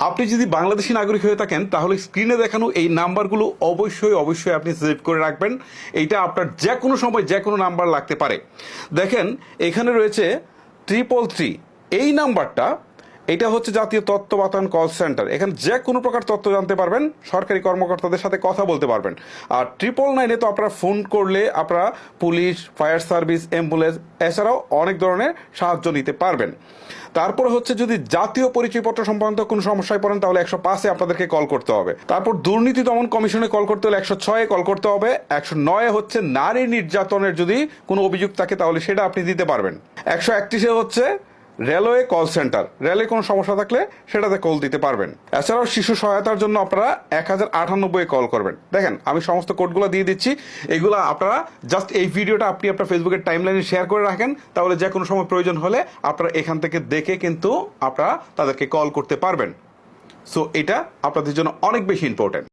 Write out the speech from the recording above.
আপনি যদি বাংলাদেশি নাগরিক হয়ে থাকেন তাহলে স্ক্রিনে দেখানো এই নাম্বারগুলো অবশ্যই আপনি সেভ করে রাখবেন। এইটা আপনার যে কোনো সময় যে কোনো নাম্বার লাগতে পারে। দেখেন এখানে রয়েছে 333, এই নাম্বারটা, এটা হচ্ছে জাতীয় তথ্য বাতায়ন কল সেন্টার। এখানে যে কোনো প্রকার তথ্য জানতে পারবেন, সরকারি কর্মকর্তাদের সাথে কথা বলতে পারবেন। আর 999 তো আপনারা ফোন করলে আপনারা পুলিশ, ফায়ার সার্ভিস, অ্যাম্বুলেন্স এছাড়াও অনেক ধরনের সাহায্য নিতে পারবেন। তারপর হচ্ছে যদি জাতীয় পরিচয়পত্র সংক্রান্ত কোনো সমস্যায় পড়েন তাহলে 105-এ আপনাদেরকে কল করতে হবে। তারপর দুর্নীতি দমন কমিশনে কল করতে হলে 106-এ কল করতে হবে। 109-এ হচ্ছে নারী নির্যাতনের যদি কোনো অভিযোগ থাকে তাহলে সেটা আপনি দিতে পারবেন। 131-এ হচ্ছে রেলওয়ে কল সেন্টার, রেলে কোনো সমস্যা থাকলে সেটাতে কল দিতে পারবেন। এছাড়াও শিশু সহায়তার জন্য আপনারা 1098-এ কল করবেন। দেখেন আমি সমস্ত কোডগুলো দিয়ে দিচ্ছি, এগুলো আপনারা জাস্ট এই ভিডিওটা আপনি আপনার ফেসবুকের টাইমলাইনে শেয়ার করে রাখেন, তাহলে যে কোনো সময় প্রয়োজন হলে আপনারা এখান থেকে দেখে কিন্তু আপনারা তাদেরকে কল করতে পারবেন। সো এটা আপনাদের জন্য অনেক বেশি ইম্পর্টেন্ট।